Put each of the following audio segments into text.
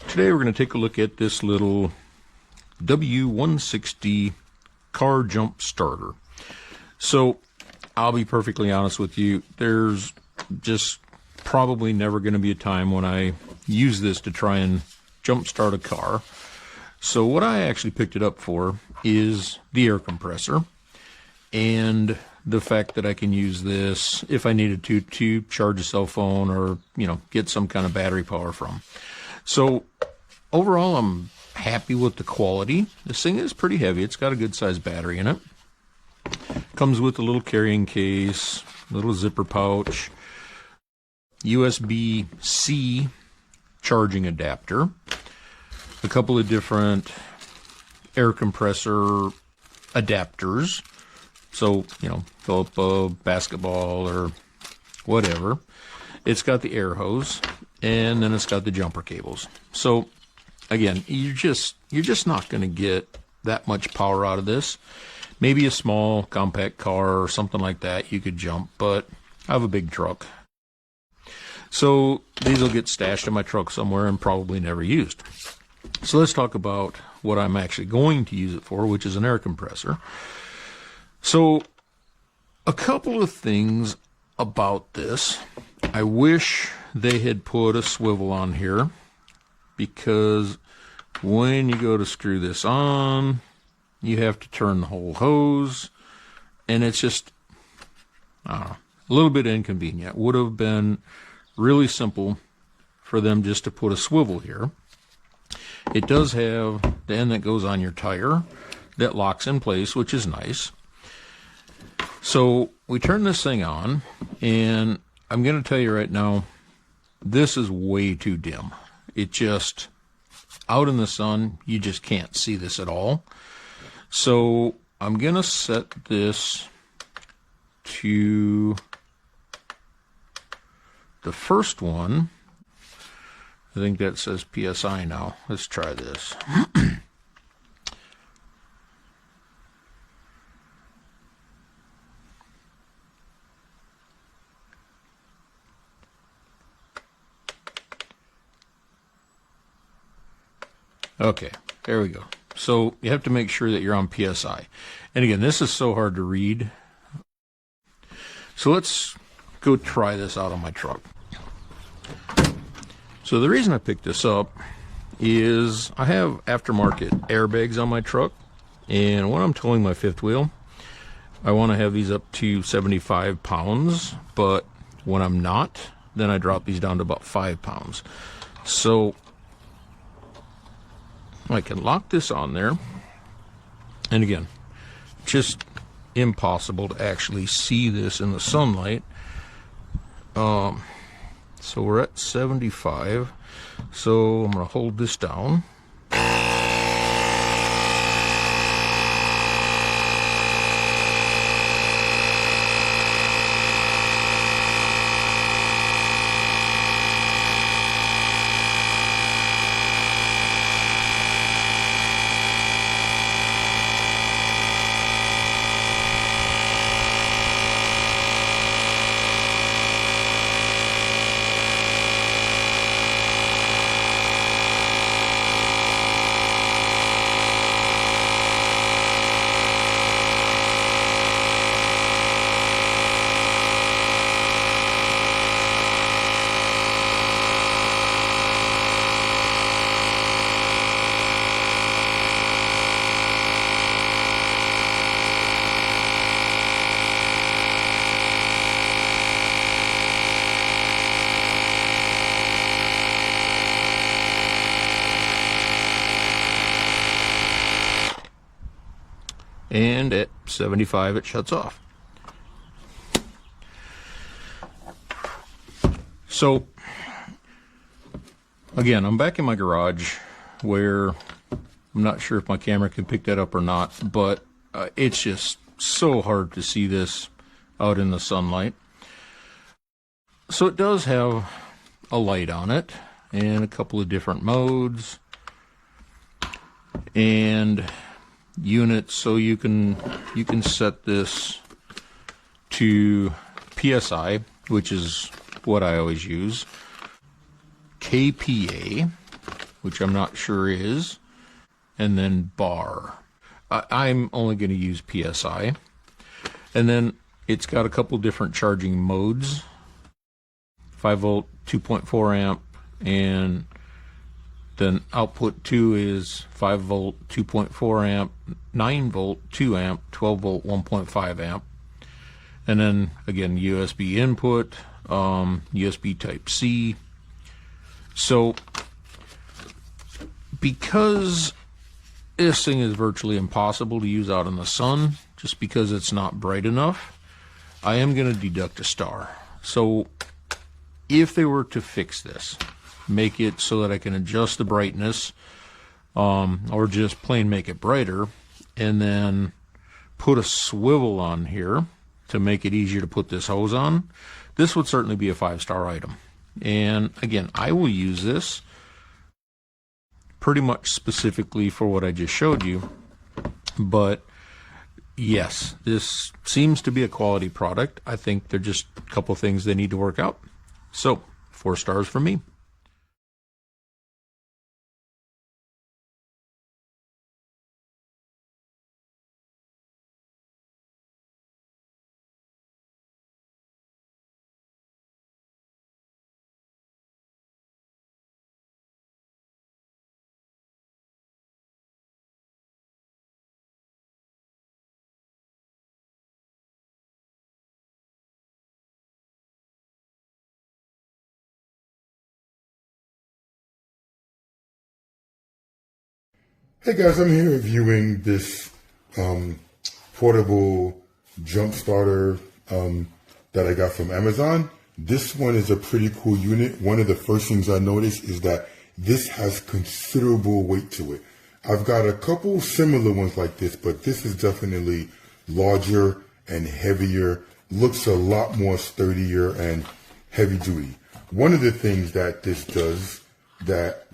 Today we're going to take a look at this little W160 car jump starter. So I'll be perfectly honest with you, there's just probably never going to be a time when I use this to try and jump start a car. So what I actually picked it up for is the air compressor and the fact that I can use this if I needed to charge a cell phone or, get some kind of battery power from. So overall, I'm happy with the quality. This thing is pretty heavy. It's got a good sized battery in it. Comes with a little carrying case, little zipper pouch, USB-C charging adapter, a couple of different air compressor adapters. So, fill up a basketball or whatever. It's got the air hose, and then it's got the jumper cables. So again, you're just not going to get that much power out of this. Maybe a small compact car or something like that you could jump, but I have a big truck. So these will get stashed in my truck somewhere and probably never used. So let's talk about what I'm actually going to use it for, which is an air compressor. So a couple of things about this. I wish they had put a swivel on here, because when you go to screw this on, you have to turn the whole hose, and it's just, a little bit inconvenient. Would have been really simple for them just to put a swivel here. It does have the end that goes on your tire that locks in place, which is nice. So we turn this thing on, and I'm going to tell you right now, this is way too dim. It just, out in the sun, you just can't see this at all. So I'm going to set this to the first one. I think that says PSI now. Let's try this. Okay, there we go. So you have to make sure that you're on PSI. And again, this is so hard to read. So let's go try this out on my truck. So the reason I picked this up is I have aftermarket airbags on my truck. And when I'm towing my fifth wheel, I want to have these up to 75 pounds. But when I'm not, then I drop these down to about 5 pounds. So I can lock this on there, and again, just impossible to actually see this in the sunlight. So we're at 75, so I'm going to hold this down. And at 75 it shuts off. So again, I'm back in my garage where I'm not sure if my camera can pick that up or not, but it's just so hard to see this out in the sunlight. So it does have a light on it and a couple of different modes and units, so you can set this to PSI, which is what I always use, KPA, which I'm not sure is, and then bar. I'm only going to use PSI. And then it's got a couple different charging modes, 5 volt, 2.4 amp, and then output 2 is 5 volt, 2.4 amp, 9 volt, 2 amp, 12 volt, 1.5 amp. And then again, USB input, USB type C. So because this thing is virtually impossible to use out in the sun, just because it's not bright enough, I am going to deduct a star. So if they were to fix this, make it so that I can adjust the brightness, or just plain make it brighter, and then put a swivel on here to make it easier to put this hose on, this would certainly be a 5-star item. And again, I will use this pretty much specifically for what I just showed you. But yes, this seems to be a quality product. I think there are just a couple things they need to work out. So 4 stars for me. Hey guys, I'm here reviewing this portable jump starter that I got from Amazon. This one is a pretty cool unit. One of the first things I noticed is that this has considerable weight to it. I've got a couple similar ones like this, but this is definitely larger and heavier, looks a lot more sturdier and heavy duty. One of the things that this does that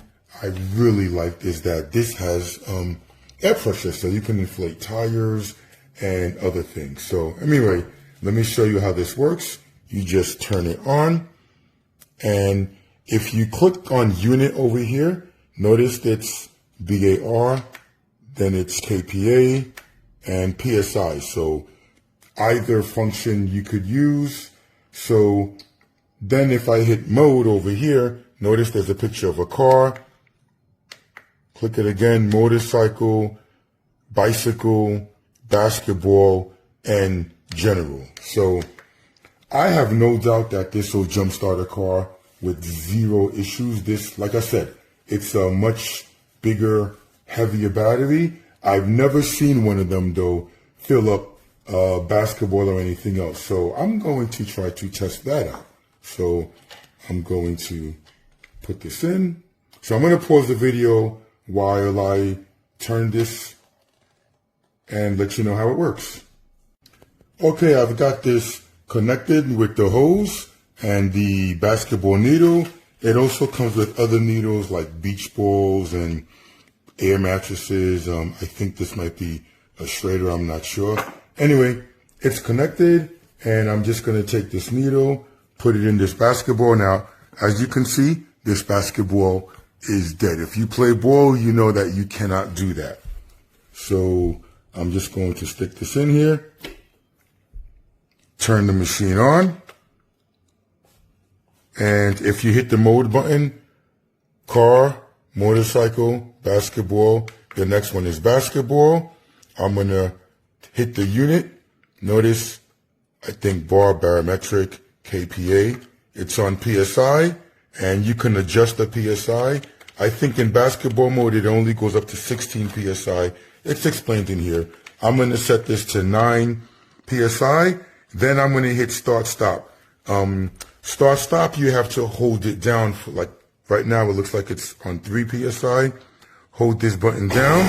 I really like is that this has air pressure, so you can inflate tires and other things. So anyway, let me show you how this works. You just turn it on, and if you click on unit over here, notice it's BAR, then it's KPA and PSI. So either function you could use. So then if I hit mode over here, notice there's a picture of a car. Click it again, motorcycle, bicycle, basketball, and general. So I have no doubt that this will jumpstart a car with 0 issues. This, like I said, it's a much bigger, heavier battery. I've never seen one of them, though, fill up basketball or anything else. So I'm going to try to test that out. So I'm going to put this in. So I'm going to pause the video while I turn this and let you know how it works. Okay, I've got this connected with the hose and the basketball needle. It also comes with other needles like beach balls and air mattresses. I think this might be a Schrader, I'm not sure. Anyway, it's connected, and I'm just going to take this needle, put it in this basketball. Now, as you can see, this basketball is dead. If you play ball, you know that you cannot do that. So I'm just going to stick this in here, turn the machine on, and if you hit the mode button, car, motorcycle, basketball, the next one is basketball. I'm going to hit the unit. Notice, I think bar, barometric, KPA. It's on PSI, and you can adjust the PSI. I think in basketball mode, it only goes up to 16 PSI. It's explained in here. I'm going to set this to 9 PSI. Then I'm going to hit start stop. Start stop, you have to hold it down for, like, right now it looks like it's on 3 PSI. Hold this button down,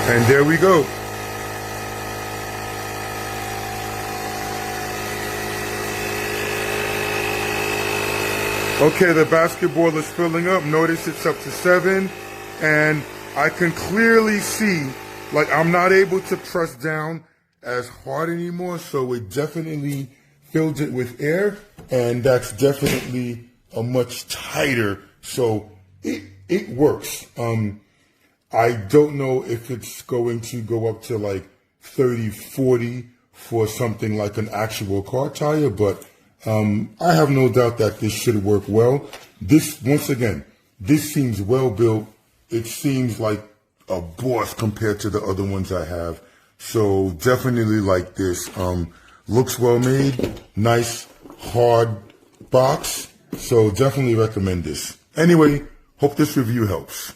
and there we go. Okay, the basketball is filling up. Notice it's up to 7, and I can clearly see, like, I'm not able to press down as hard anymore, so it definitely filled it with air, and that's definitely a much tighter. So it works. I don't know if it's going to go up to like 30, 40 for something like an actual car tire, but I have no doubt that this should work well. This, once again, this seems well built. It seems like a boss compared to the other ones I have. So definitely like this. Looks well made, nice, hard box. So definitely recommend this. Anyway, hope this review helps.